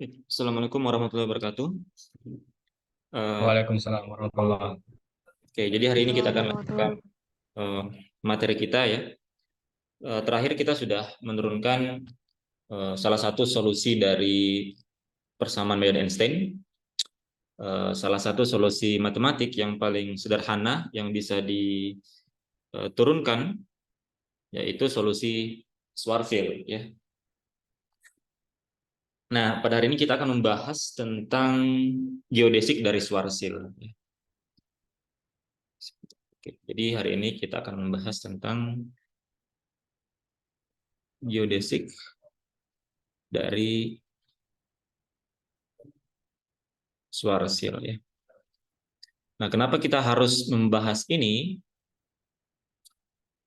Assalamualaikum warahmatullahi wabarakatuh. Eh, Waalaikumsalam warahmatullahi. oke, jadi hari ini kita akan lanjutkan Warahmatullahi eh, materi kita ya. Terakhir kita sudah menurunkan salah satu solusi dari persamaan medan Einstein. Salah satu solusi matematik yang paling sederhana yang bisa diturunkan yaitu solusi Schwarzschild ya. Nah, pada hari ini kita akan membahas tentang geodesik dari Schwarzschild. Oke, jadi hari ini kita akan membahas tentang geodesik dari Schwarzschild ya. Nah, kenapa kita harus membahas ini?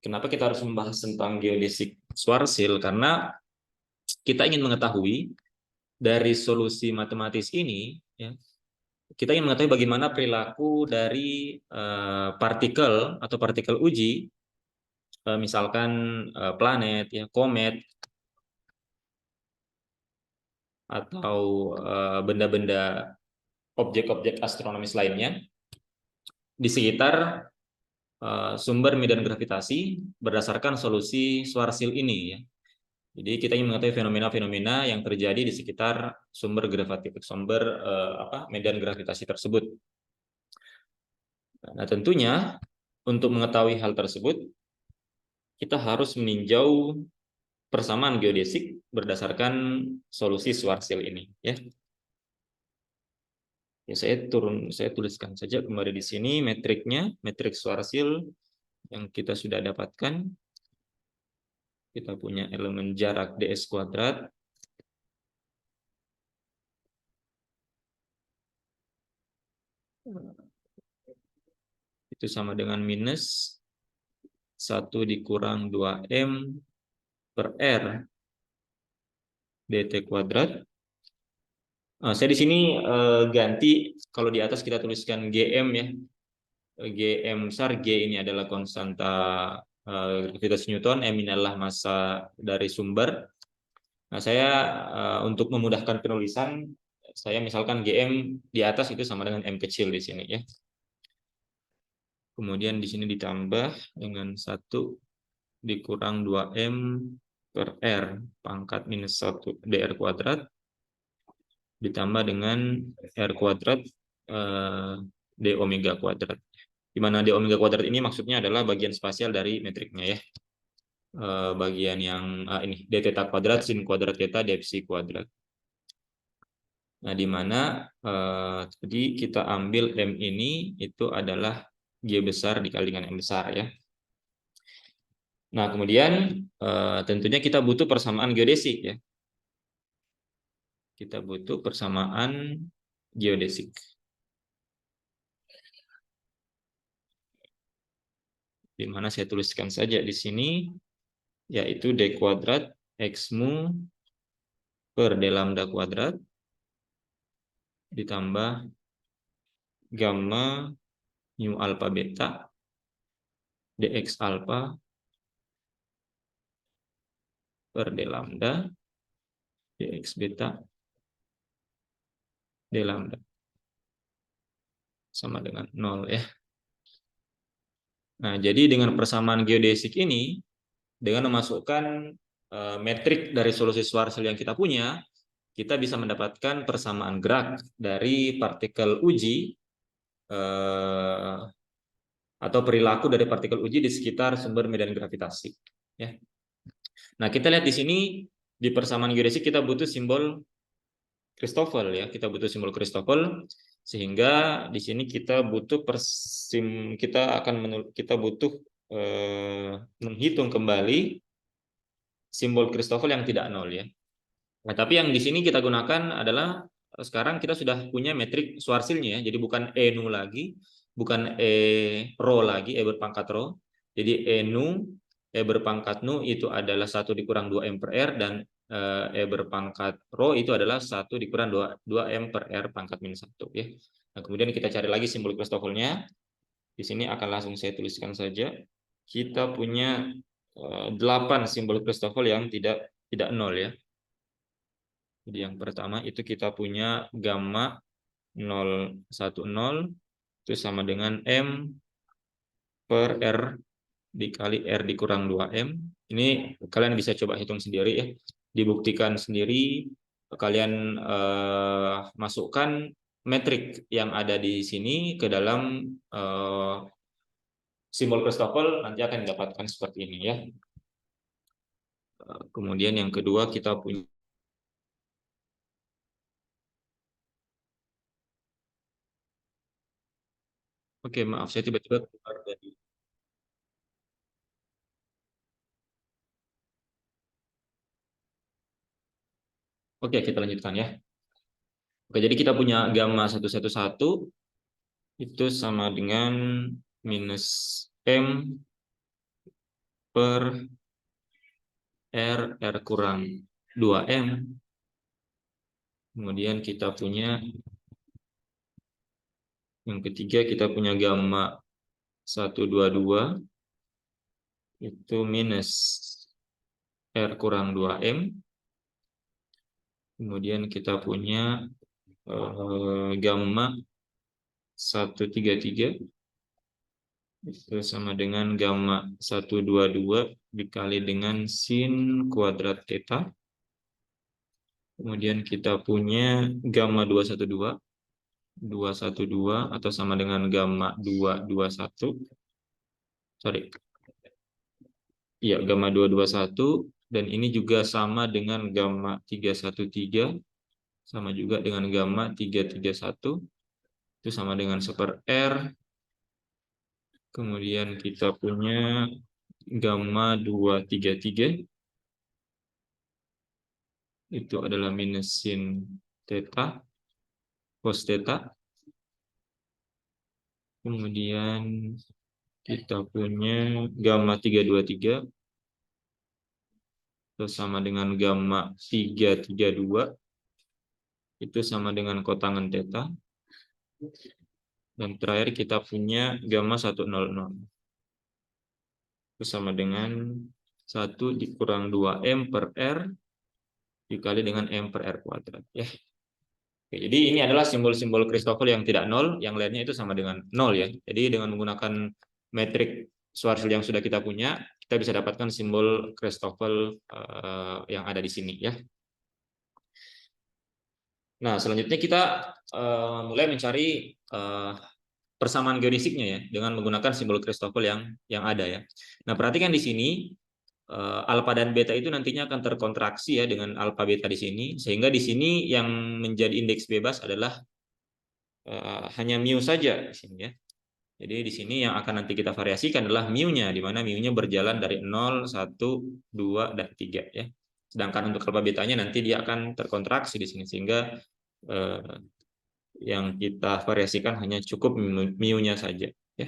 Kenapa kita harus membahas tentang geodesik Schwarzschild? Karena kita ingin mengetahui dari solusi matematis ini, ya, kita ingin mengetahui bagaimana perilaku dari partikel atau partikel uji, misalkan planet, ya, komet, atau benda-benda objek-objek astronomis lainnya di sekitar sumber medan gravitasi berdasarkan solusi Schwarzschild ini ya. Jadi kita ingin mengetahui fenomena-fenomena yang terjadi di sekitar sumber medan gravitasi tersebut. Nah, tentunya untuk mengetahui hal tersebut kita harus meninjau persamaan geodesik berdasarkan solusi Schwarzschild ini ya. Ya, saya tuliskan saja kembali di sini metriknya, metrik Schwarzschild yang kita sudah dapatkan. Kita punya elemen jarak ds kuadrat itu sama dengan minus 1 dikurang 2m per r dt kuadrat. Saya di sini ganti, kalau di atas kita tuliskan gm ya. Gm besar, g ini adalah konstanta gravitasi Newton, m ini adalah massa dari sumber. Nah, saya untuk memudahkan penulisan, saya misalkan gm di atas itu sama dengan m kecil di sini ya. Kemudian di sini ditambah dengan 1 dikurang 2m per r pangkat minus 1 dr kuadrat ditambah dengan r kuadrat d omega kuadrat. Di mana d omega kuadrat ini maksudnya adalah bagian spasial dari metriknya ya. Bagian yang ini d theta kuadrat sin kuadrat theta d psi kuadrat. Nah, di mana jadi kita ambil m ini itu adalah g besar dikali dengan m besar ya. Nah, kemudian tentunya kita butuh persamaan geodesik ya. Kita butuh persamaan geodesik. Di mana saya tuliskan saja di sini, yaitu d kuadrat x mu per d lambda kuadrat ditambah gamma mu alpha beta dx alpha per d lambda dx beta d lambda sama dengan 0 ya. Nah, jadi dengan persamaan geodesik ini, dengan memasukkan metrik dari solusi Schwarzschild yang kita punya, kita bisa mendapatkan persamaan gerak dari partikel uji atau perilaku dari partikel uji di sekitar sumber medan gravitasi. Ya. Nah, kita lihat di sini di persamaan geodesik kita butuh simbol Christoffel ya, kita butuh simbol Christoffel sehingga di sini kita butuh kita butuh menghitung kembali simbol Christoffel yang tidak nol ya. Nah, tapi yang di sini kita gunakan adalah sekarang kita sudah punya metrik Schwarzschild-nya ya. Jadi bukan E nu lagi, bukan E rho lagi, E berpangkat rho. Jadi E berpangkat nu itu adalah 1 dikurang 2M per R dan E berpangkat rho itu adalah 1 dikurang 2M per R pangkat minus 1 ya. Nah, kemudian kita cari lagi simbol Christoffel-nya. Di sini akan langsung saya tuliskan saja. Kita punya 8 simbol Christoffel yang tidak nol ya. Jadi yang pertama itu kita punya gamma 010 itu sama dengan M per R dikali R dikurang 2M. Ini kalian bisa coba hitung sendiri ya. Dibuktikan sendiri, kalian masukkan metrik yang ada di sini ke dalam simbol Christoffel, nanti akan didapatkan seperti ini ya. Kemudian yang kedua kita punya, oke maaf saya tiba-tiba keluar dari, oke kita lanjutkan ya. Oke, jadi kita punya gamma 111 itu sama dengan minus M per R kurang 2M. Kemudian kita punya yang ketiga, kita punya gamma 122 itu minus R kurang 2M. Kemudian kita punya gamma 133 itu sama dengan gamma 122 dikali dengan sin kuadrat theta. Kemudian kita punya gamma 212 atau sama dengan gamma 221. Sorry. Iya, gamma 221 dan ini juga sama dengan gamma 313 sama juga dengan gamma 331 itu sama dengan 1/R. Kemudian kita punya gamma 233 itu adalah minus sin theta cos theta. Kemudian kita punya gamma 323 itu sama dengan gamma 332 itu sama dengan kotangan theta. Dan terakhir kita punya gamma 100 itu sama dengan 1 dikurang 2M per R dikali dengan M per R kuadrat ya. Oke, jadi ini adalah simbol-simbol Christoffel yang tidak nol, yang lainnya itu sama dengan nol ya. Jadi dengan menggunakan metrik Schwarzschild yang sudah kita punya, kita bisa dapatkan simbol Christoffel yang ada di sini ya. Nah, selanjutnya kita mulai mencari persamaan geodesiknya ya dengan menggunakan simbol Christoffel yang ada ya. Nah, perhatikan di sini alfa dan beta itu nantinya akan terkontraksi ya dengan alfa beta di sini, sehingga di sini yang menjadi indeks bebas adalah hanya mu saja di sini ya. Jadi di sini yang akan nanti kita variasikan adalah mu-nya, di mana mu-nya berjalan dari 0, 1, 2, dan 3 ya. Sedangkan untuk alfa betanya nanti dia akan terkontraksi di sini, sehingga yang kita variasikan hanya cukup mu-nya saja ya.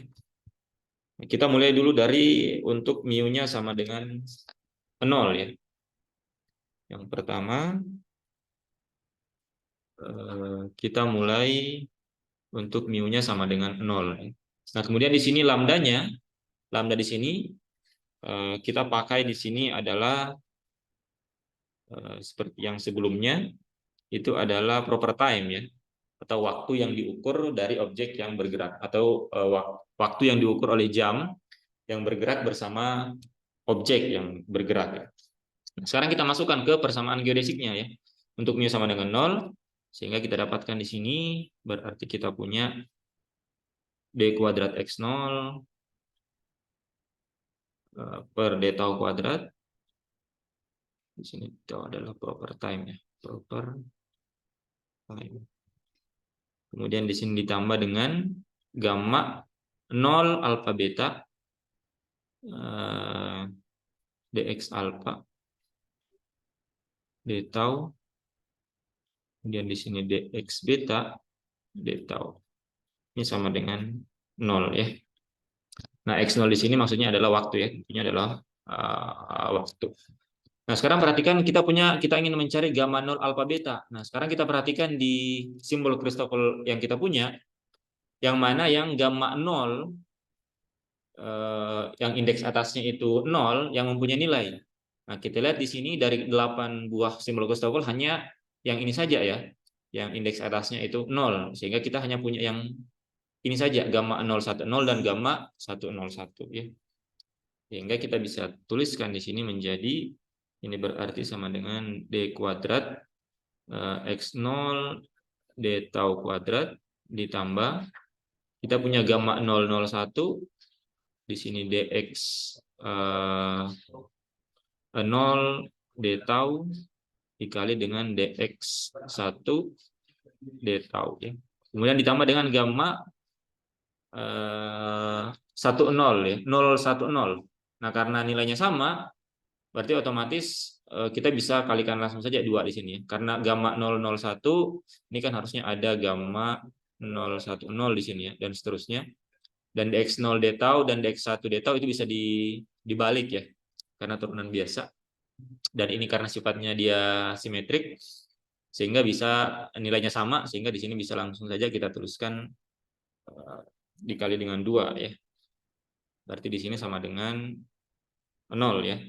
Kita mulai dulu dari untuk mu-nya sama dengan 0 ya. Yang pertama kita mulai untuk mu-nya sama dengan 0. Nah, kemudian di sini lambdanya, lambda di sini kita pakai di sini adalah seperti yang sebelumnya, itu adalah proper time ya, atau waktu yang diukur dari objek yang bergerak, atau waktu yang diukur oleh jam yang bergerak bersama objek yang bergerak ya. Nah, sekarang kita masukkan ke persamaan geodesiknya ya. Untuk mu sama dengan 0, sehingga kita dapatkan di sini berarti kita punya d kuadrat x0 per d tau kuadrat. Di sini tau adalah proper time ya, proper time. Kemudian di sini ditambah dengan gamma 0 alfa beta dx alfa d tau, kemudian di sini dx beta d tau. Ini sama dengan 0 ya. Nah, x0 di sini maksudnya adalah waktu ya, intinya adalah waktu. Nah, sekarang perhatikan kita ingin mencari gamma 0 alfa beta. Nah, sekarang kita perhatikan di simbol Christoffel yang kita punya, yang mana yang gamma 0 yang indeks atasnya itu 0 yang mempunyai nilai. Nah, kita lihat di sini dari 8 buah simbol Christoffel hanya yang ini saja ya, yang indeks atasnya itu 0, sehingga kita hanya punya yang ini saja, gamma 010 dan gamma 101 ya. Sehingga kita bisa tuliskan di sini menjadi, ini berarti sama dengan D kuadrat X0 D tau kuadrat ditambah kita punya gamma 001 di sini dx 0 D tau dikali dengan dx 1 D tau ya. Kemudian ditambah dengan gamma 10 ya, 010. Nah, karena nilainya sama, berarti otomatis kita bisa kalikan langsung saja 2 di sini ya. Karena gamma 001 ini kan harusnya ada gamma 010 di sini ya, dan seterusnya. Dan dx0 d tau dan dx1 d tau itu bisa dibalik ya, karena turunan biasa. Dan ini karena sifatnya dia simetrik, sehingga bisa nilainya sama, sehingga di sini bisa langsung saja kita tuliskan dikali dengan 2 ya. Berarti di sini sama dengan 0 ya.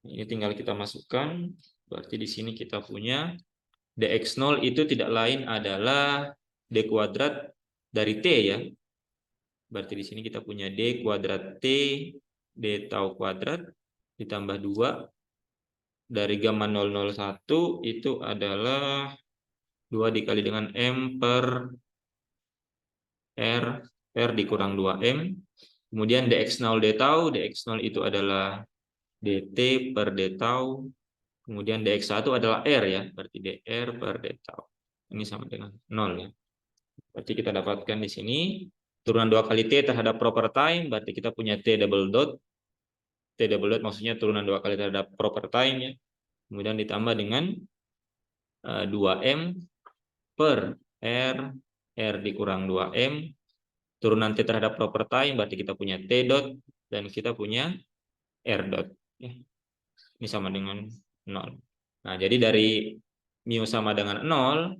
Ini tinggal kita masukkan, berarti di sini kita punya dx0 itu tidak lain adalah d kuadrat dari t ya. Berarti di sini kita punya d kuadrat t d tau kuadrat ditambah 2 dari gamma 001 itu adalah 2 dikali dengan m per r, r dikurang 2m. Kemudian dx0 d tau, dx0 itu adalah dt per d tau. Kemudian dx1 adalah r ya, berarti dr per d tau. Ini sama dengan 0 ya. Berarti kita dapatkan di sini turunan 2 kali t terhadap proper time, berarti kita punya t double dot. T double dot maksudnya turunan 2 kali terhadap proper time ya. Kemudian ditambah dengan 2m per r dikurang 2m. Turunan t terhadap proper time, berarti kita punya t dot dan kita punya r dot ya. Ini sama dengan 0. Nah, jadi dari mu sama dengan 0,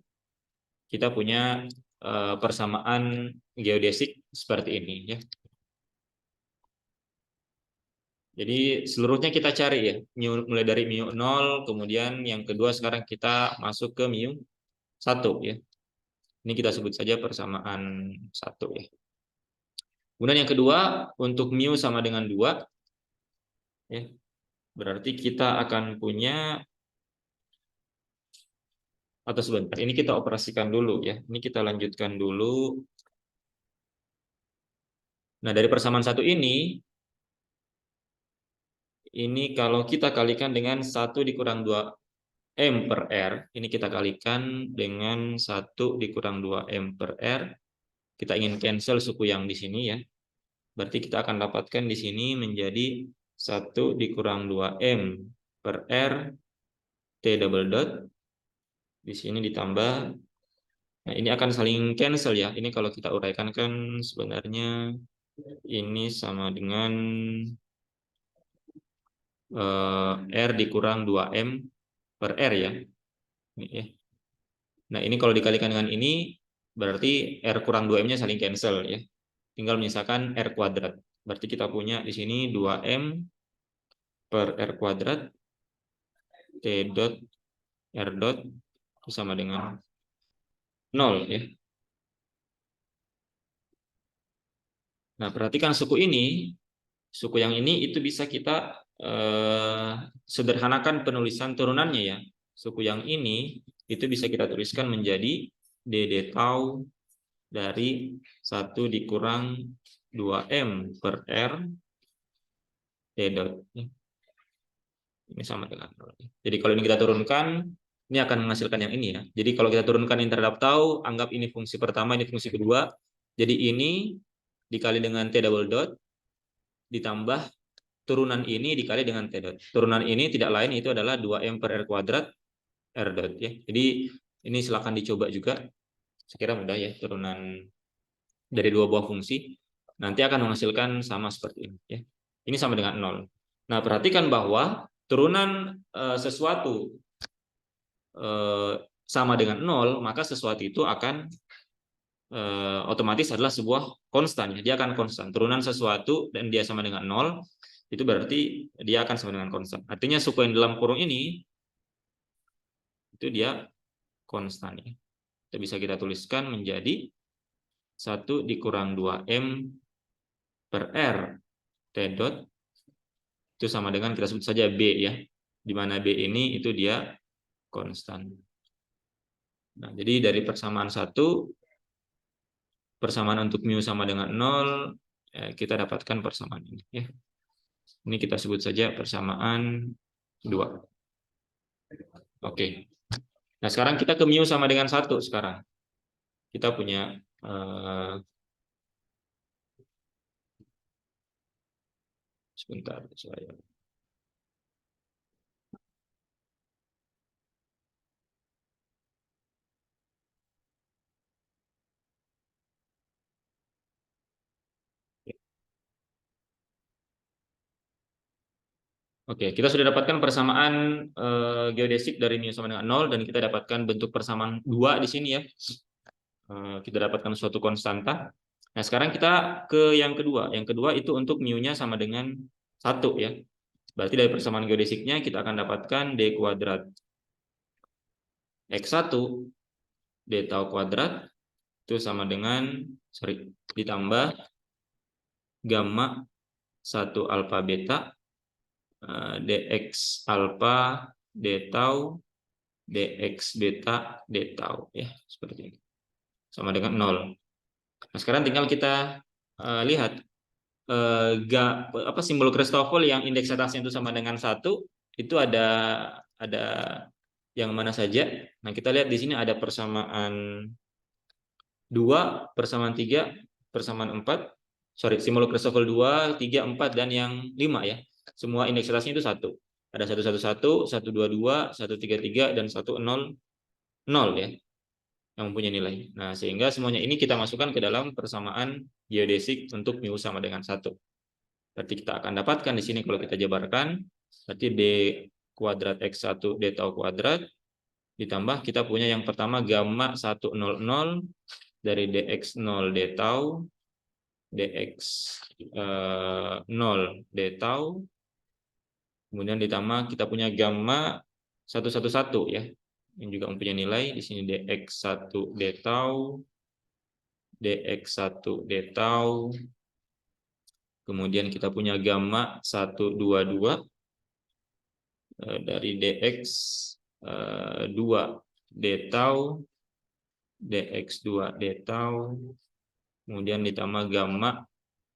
kita punya persamaan geodesik seperti ini ya. Jadi seluruhnya kita cari ya, mulai dari mu 0, kemudian yang kedua sekarang kita masuk ke mu 1 ya. Ini kita sebut saja persamaan 1 ya. Kemudian yang kedua, untuk mu sama dengan 2 ya. Berarti kita akan punya, atau sebentar, ini kita operasikan dulu ya. Ini kita lanjutkan dulu. Nah, dari persamaan 1 ini kalau kita kalikan dengan 1 dikurang 2m per r, ini kita kalikan dengan 1 dikurang 2m per r. Kita ingin cancel suku yang di sini ya. Berarti kita akan dapatkan di sini menjadi 1 dikurang 2m per r t double dot. Di sini ditambah, nah ini akan saling cancel ya. Ini kalau kita uraikan kan sebenarnya ini sama dengan r dikurang 2m per r ya. Ini ya. Nah, ini kalau dikalikan dengan ini berarti r kurang 2m-nya saling cancel ya. Tinggal menyisakan r kuadrat. Berarti kita punya di sini 2m per r kuadrat t dot r dot sama dengan 0 ya. Nah, perhatikan suku yang ini itu bisa kita sederhanakan penulisan turunannya ya. Suku yang ini itu bisa kita tuliskan menjadi dd tau dari 1 dikurang 2m per r t dot. Ini sama dengan 0. Jadi kalau ini kita turunkan, ini akan menghasilkan yang ini ya. Jadi kalau kita turunkan ini terhadap tau, anggap ini fungsi pertama, ini fungsi kedua. Jadi ini dikali dengan t double dot ditambah turunan ini dikali dengan t dot. Turunan ini tidak lain itu adalah 2m per r kuadrat r dot ya. Jadi ini silakan dicoba juga. Saya kira mudah ya, turunan dari dua buah fungsi nanti akan menghasilkan sama seperti ini ya. Ini sama dengan 0. Nah, perhatikan bahwa turunan sesuatu sama dengan 0, maka sesuatu itu akan otomatis adalah sebuah konstan. Dia akan konstan. Turunan sesuatu dan dia sama dengan 0, itu berarti dia akan sama dengan konstan. Artinya suku yang dalam kurung ini itu dia konstan ya. Itu bisa kita tuliskan menjadi 1 dikurang 2M per R T dot itu sama dengan kita sebut saja B ya. Di mana B ini itu dia konstan. Nah, jadi dari persamaan 1, persamaan untuk mu sama dengan 0, kita dapatkan persamaan ini ya. Ini kita sebut saja persamaan 2. Oke. Nah, sekarang kita ke mu sama dengan 1 sekarang. Kita punya sebentar saya. Oke, kita sudah dapatkan persamaan geodesik dari mu sama dengan 0 dan kita dapatkan bentuk persamaan 2 di sini ya. Kita dapatkan suatu konstanta. Nah, sekarang kita ke yang kedua. Yang kedua itu untuk mu-nya sama dengan 1 ya. Berarti dari persamaan geodesiknya kita akan dapatkan D kuadrat X1 D tau kuadrat itu sama dengan ditambah gamma 1 alfa beta dx alfa d tau dx beta d tau ya, seperti ini. Sama dengan 0. Nah, sekarang tinggal kita lihat simbol Christoffel yang indeks atasnya itu sama dengan 1 itu ada yang mana saja. Nah, kita lihat di sini ada persamaan 2, persamaan 3, persamaan 4. Simbol Christoffel 2, 3, 4 dan yang 5 ya. Semua indeks atasnya itu 1. Ada 111, 122, 133 dan 100 ya yang mempunyai nilai. Nah, sehingga semuanya ini kita masukkan ke dalam persamaan geodesik untuk mu sama dengan 1. Berarti kita akan dapatkan di sini kalau kita jabarkan, berarti D kuadrat X1 D tau kuadrat ditambah kita punya yang pertama gamma 100 dari dx0 D tau dx0 D tau, kemudian ditambah kita punya gamma 111 ya, yang juga mempunyai nilai di sini dx1 D tau dx1 D tau, kemudian kita punya gamma 122 dari dx2 D tau dx2 D tau, kemudian ditambah gamma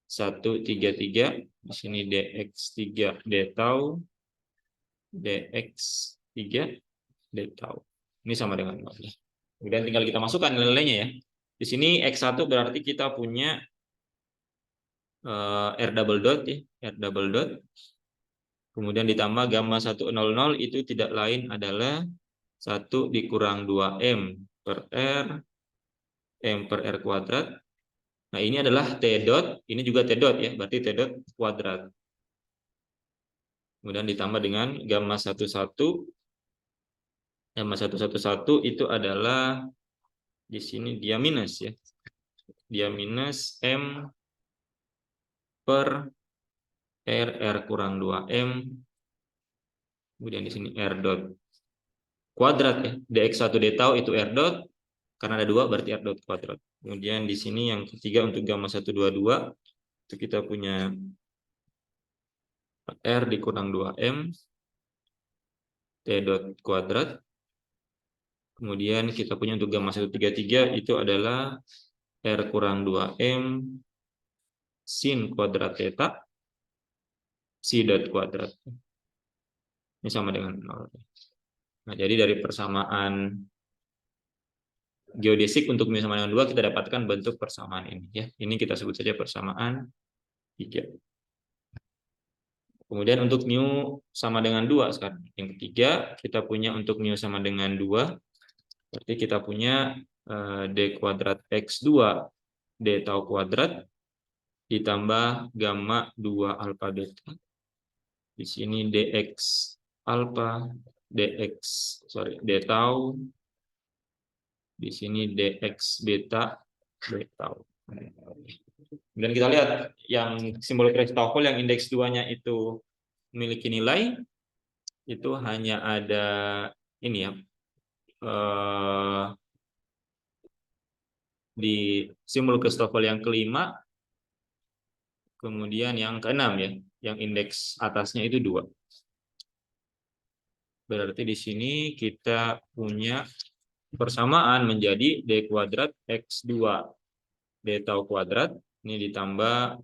133 di sini dx3 D tau dx3 D tau. Ini sama dengan 0. Kemudian tinggal kita masukkan nilainya ya. Di sini x1 berarti kita punya r double dot ya, r double dot. Kemudian ditambah gamma 100 itu tidak lain adalah 1 dikurang 2M per R M per R kuadrat. Nah, ini adalah T dot, ini juga T dot ya, berarti T dot kuadrat. Kemudian ditambah dengan gamma 11. Gamma 111 itu adalah di sini dia minus ya. Dia minus M per R kurang 2M. Kemudian di sini R dot kuadrat ya. dx1 D tau itu R dot. Karena ada 2 berarti R dot kuadrat. Kemudian di sini yang ketiga untuk gamma 122 itu kita punya R dikurang 2M T dot kuadrat. Kemudian kita punya untuk gamma 133 itu adalah R kurang 2M sin kuadrat theta C dot kuadrat. Ini sama dengan 0. Nah, jadi dari persamaan geodesik untuk mu sama dengan 2 kita dapatkan bentuk persamaan ini ya. Ini kita sebut saja persamaan 3. Kemudian untuk mu sama dengan 2 sekarang. Yang ketiga kita punya untuk mu sama dengan 2. Berarti kita punya D kuadrat X2 D tau kuadrat ditambah gamma 2 alfa beta. Di sini dx alfa D tau. Di sini dx beta D tau. Dan kita lihat yang simbol Christoffel yang indeks 2-nya itu memiliki nilai itu hanya ada ini ya. di simbol Christoffel yang kelima, kemudian yang keenam ya, yang indeks atasnya itu 2. Berarti di sini kita punya persamaan menjadi D kuadrat X2 D tau kuadrat, ini ditambah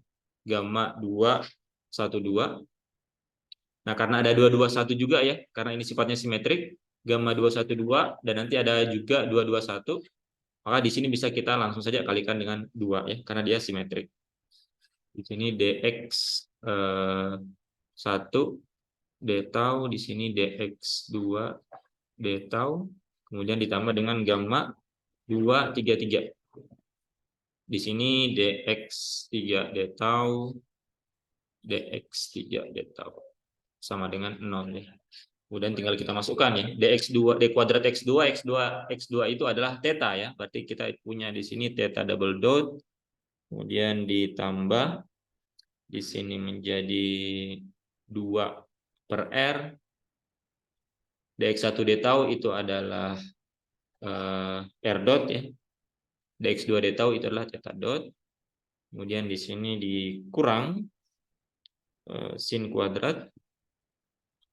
gamma 212. Nah, karena ada 221 juga ya, karena ini sifatnya simetrik, gamma 212 dan nanti ada juga 221, maka di sini bisa kita langsung saja kalikan dengan 2 ya, karena dia simetrik. Di sini dx 1 d tau, di sini dx 2 d tau, kemudian ditambah dengan gamma 233. Di sini dx 3 d tau, dx 3 d tau sama dengan 0 ya. Kemudian tinggal kita masukkan ya, dx2 d kuadrat x2 x2 itu adalah theta ya. Berarti kita punya di sini theta double dot, kemudian ditambah di sini menjadi 2 per r, dx1 d tau itu adalah r dot ya, dx2 d tau itu adalah theta dot, kemudian di sini dikurang sin kuadrat,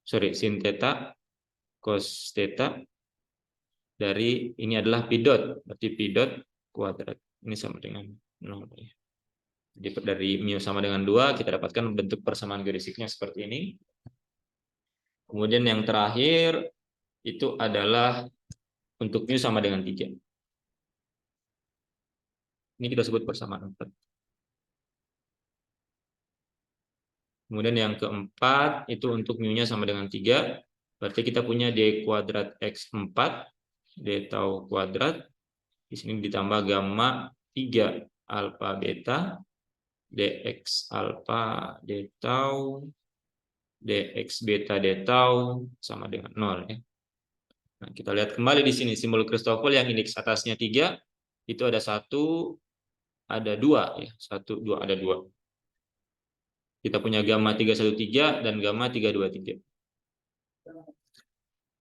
sin theta cos theta dari ini adalah pi dot, berarti pi dot kuadrat ini sama dengan 0 ya. Jadi dari mu sama dengan 2 kita dapatkan bentuk persamaan geodesiknya seperti ini. Kemudian yang terakhir itu adalah untuk mu sama dengan 3. Ini kita sebut persamaan 4. Kemudian yang keempat itu untuk mu-nya sama dengan 3. Berarti kita punya d kuadrat x4 d tau kuadrat. Di sini ditambah gamma 3 alfa beta dx alfa d tau dx beta d tau sama dengan 0 ya. Nah, kita lihat kembali di sini simbol Christoffel yang indeks atasnya 3 itu ada 1 ada 2 ya. 1 2 ada 2. Kita punya gamma 313 dan gamma 323.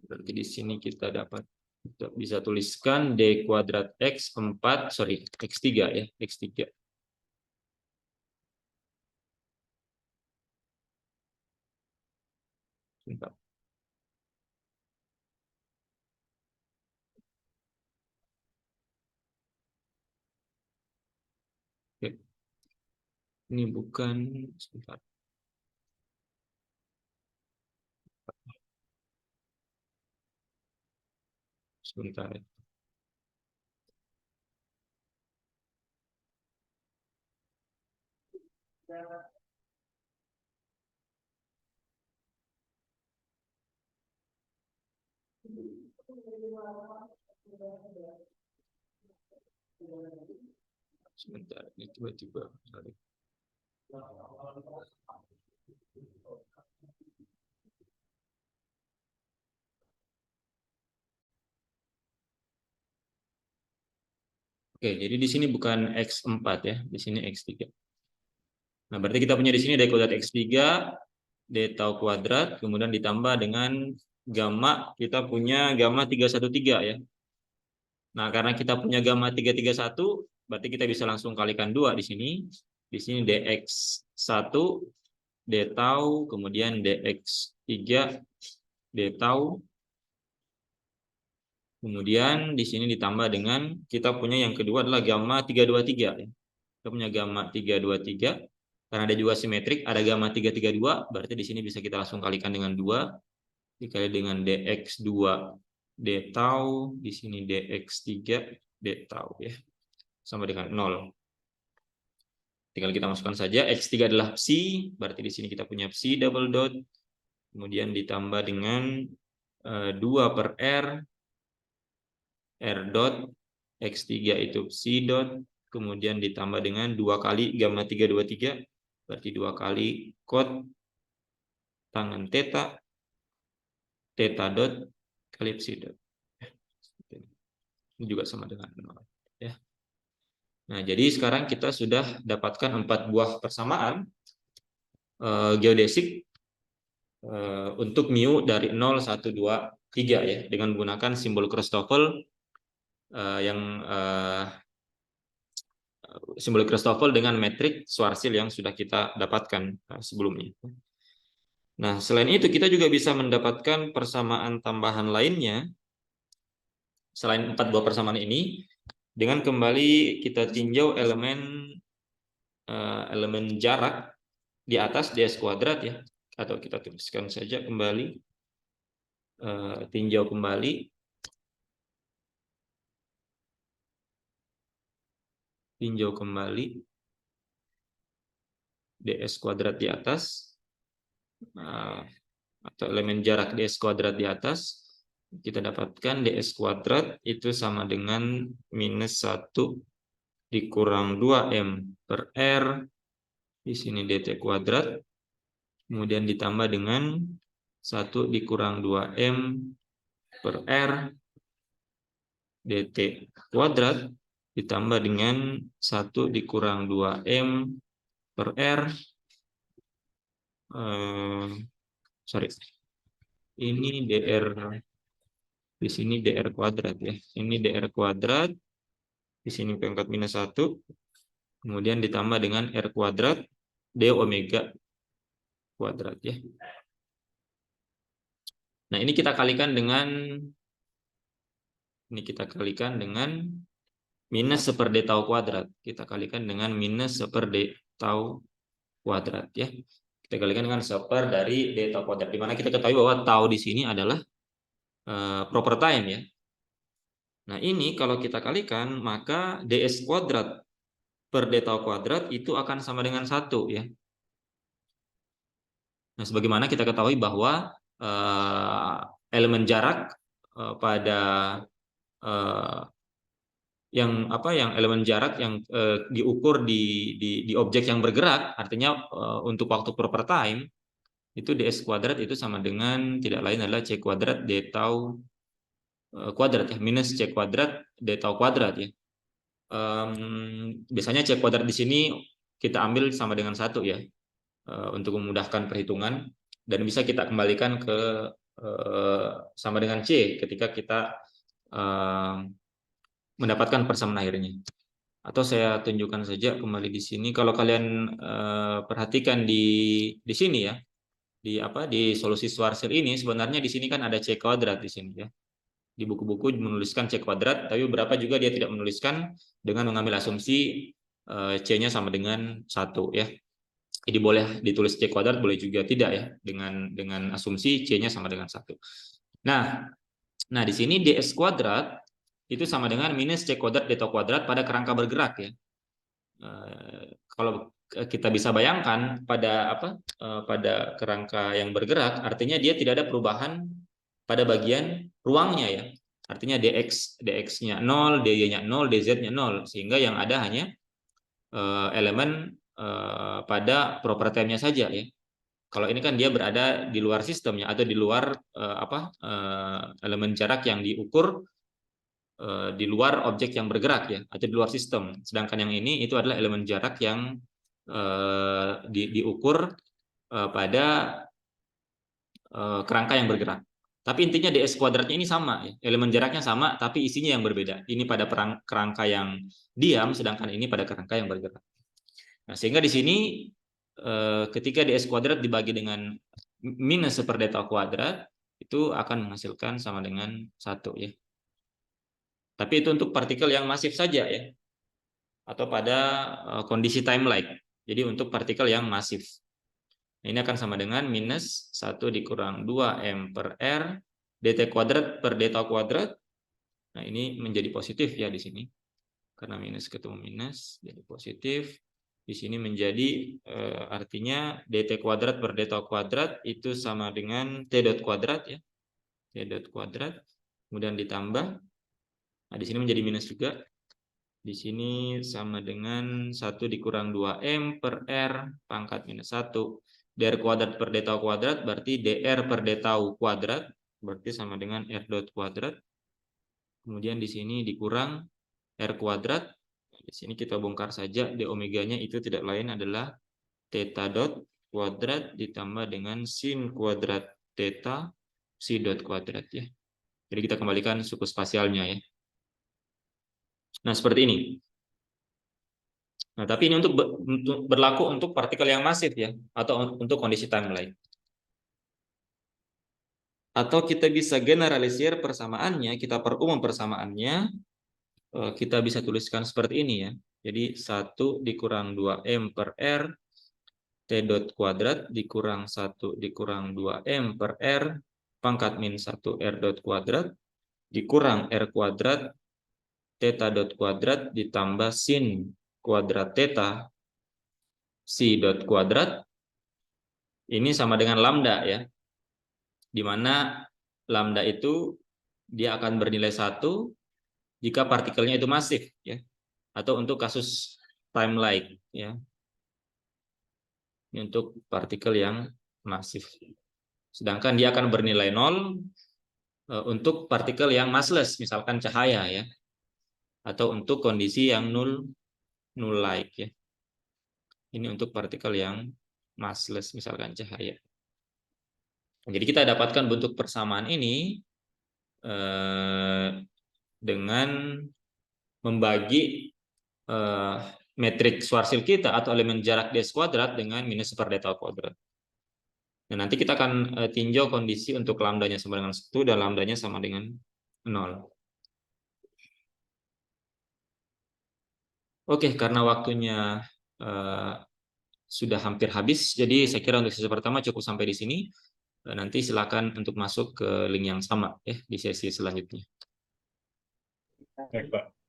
Berarti di sini kita dapat bisa tuliskan d kuadrat x4 x3 ya, x3. Bentar. Oke. Ini bukan, sebentar. Sebentar ya. Sebentar, ini tiba-tiba. Oke, jadi di sini bukan x4 ya, di sini x3. Nah, berarti kita punya di sini d kuadrat x3 d tau kuadrat, kemudian ditambah dengan gamma, kita punya gamma 313 ya. Nah, karena kita punya gamma 331, berarti kita bisa langsung kalikan 2 di sini. Di sini dx1 d tau, kemudian dx3 d tau. Kemudian di sini ditambah dengan kita punya yang kedua adalah gamma 323 ya. Kita punya gamma 323. Karena ada juga simetrik, ada gamma 332, berarti di sini bisa kita langsung kalikan dengan 2 dikali dengan dx2 d tau, di sini dx3 d tau ya. Sama dengan 0. Tinggal kita masukkan saja x3 adalah psi, berarti di sini kita punya psi double dot. Kemudian ditambah dengan 2 per r dot x3 itu psi dot, kemudian ditambah dengan 2 kali gamma 323, berarti 2 kali cot tangan theta dot kali psi dot. Ini juga sama dengan 0 ya. Nah, jadi sekarang kita sudah dapatkan 4 buah persamaan geodesik untuk mu dari 0, 1, 2, 3 ya, dengan menggunakan simbol Christoffel yang simbol Christoffel dengan metrik Schwarzschild yang sudah kita dapatkan sebelumnya. Nah, selain itu kita juga bisa mendapatkan persamaan tambahan lainnya selain 4 buah persamaan ini dengan kembali kita tinjau elemen jarak di atas ds kuadrat ya, atau kita tuliskan saja kembali, tinjau kembali ds kuadrat di atas, atau elemen jarak ds kuadrat di atas, kita dapatkan ds kuadrat itu sama dengan minus 1 dikurang 2m per r, di sini dt kuadrat, kemudian ditambah dengan 1 dikurang 2m per r dt kuadrat, ditambah dengan 1 dikurang 2m per r, ini dr, di sini dr kuadrat ya, ini dr kuadrat, di sini pangkat minus 1, kemudian ditambah dengan r kuadrat d omega kuadrat ya. Nah, ini kita kalikan dengan minus 1 per d tau kuadrat. Kita kalikan dengan minus 1 per d tau kuadrat ya. Kita kalikan dengan 1 per dari d tau kuadrat, di mana kita ketahui bahwa tau di sini adalah proper time ya. Nah, ini kalau kita kalikan maka ds kuadrat per d tau kuadrat itu akan sama dengan 1 ya. Nah, sebagaimana kita ketahui bahwa elemen jarak pada yang elemen jarak yang diukur di objek yang bergerak, artinya untuk waktu proper time itu ds kuadrat itu sama dengan tidak lain adalah c kuadrat d tau kuadrat ya, minus c kuadrat d tau kuadrat ya. Biasanya c kuadrat di sini kita ambil sama dengan 1 ya, untuk memudahkan perhitungan, dan bisa kita kembalikan ke sama dengan c ketika kita mendapatkan persamaan akhirnya. Atau saya tunjukkan saja kembali di sini. Kalau kalian perhatikan di sini ya, di solusi Schwarzschild ini sebenarnya di sini kan ada c kuadrat di sini ya. Di buku-buku menuliskan c kuadrat, tapi beberapa juga dia tidak menuliskan dengan mengambil asumsi c-nya sama dengan 1 ya. Jadi boleh ditulis c kuadrat, boleh juga tidak ya, dengan asumsi c-nya sama dengan 1. Nah, di sini ds kuadrat itu sama dengan minus c kuadrat d tau kuadrat pada kerangka bergerak ya. Kalau kita bisa bayangkan pada kerangka yang bergerak, artinya dia tidak ada perubahan pada bagian ruangnya ya. Artinya dx-nya 0, dy-nya 0, dz-nya 0, sehingga yang ada hanya elemen pada proper time-nya saja ya. Kalau ini kan dia berada di luar sistemnya, atau di luar elemen jarak yang diukur di luar objek yang bergerak ya, atau di luar sistem. Sedangkan yang ini itu adalah elemen jarak yang diukur pada kerangka yang bergerak. Tapi intinya ds kuadratnya ini sama ya, elemen jaraknya sama tapi isinya yang berbeda. Ini pada kerangka yang diam, sedangkan ini pada kerangka yang bergerak. Nah, sehingga di sini ketika ds kuadrat dibagi dengan minus 1 per d tau kuadrat itu akan menghasilkan sama dengan 1 ya. Tapi itu untuk partikel yang masif saja ya, atau pada kondisi time-like. Jadi untuk partikel yang masif, ini akan sama dengan minus 1 dikurang 2m per r dt kuadrat per d tau kuadrat. Nah, ini menjadi positif ya di sini, karena minus ketemu minus jadi positif. Di sini menjadi artinya dt kuadrat per d tau kuadrat itu sama dengan t dot kuadrat ya, t dot kuadrat, kemudian ditambah. Nah, di sini menjadi minus juga. Di sini sama dengan 1 dikurang 2m per r pangkat minus 1 dr kuadrat per d tau kuadrat, berarti dr per d tau kuadrat berarti sama dengan r dot kuadrat. Kemudian di sini dikurang r kuadrat. Di sini kita bongkar saja, d omeganya itu tidak lain adalah theta dot kuadrat ditambah dengan sin kuadrat theta psi dot kuadrat ya. Jadi kita kembalikan suku spasialnya ya. Nah, seperti ini. Nah, tapi ini untuk berlaku untuk partikel yang masif ya, atau untuk kondisi timeline. Atau kita bisa generalisir persamaannya, kita perumum persamaannya, kita bisa tuliskan seperti ini ya. Jadi 1 dikurang 2M per R, T dot kuadrat dikurang 1 dikurang 2M per R, pangkat min 1 R dot kuadrat, dikurang R kuadrat, theta dot kuadrat, ditambah sin kuadrat theta, C dot kuadrat, ini sama dengan lambda ya, di mana lambda itu dia akan bernilai 1 jika partikelnya itu masif ya, atau untuk kasus timeline ya. Ini untuk partikel yang masif. Sedangkan dia akan bernilai 0 untuk partikel yang massless, misalkan cahaya ya, atau untuk kondisi yang null like ya. Ini untuk partikel yang massless, misalkan cahaya. Jadi kita dapatkan bentuk persamaan ini dengan membagi metrik Schwarzschild kita atau elemen jarak ds kuadrat dengan minus /d kuadrat. Dan nanti kita akan tinjau kondisi untuk lambdanya sama dengan 1 dan lambdanya sama dengan 0. Oke, karena waktunya sudah hampir habis, jadi saya kira untuk sesi pertama cukup sampai di sini. Nanti silakan untuk masuk ke link yang sama ya di sesi selanjutnya. Baik, Pak.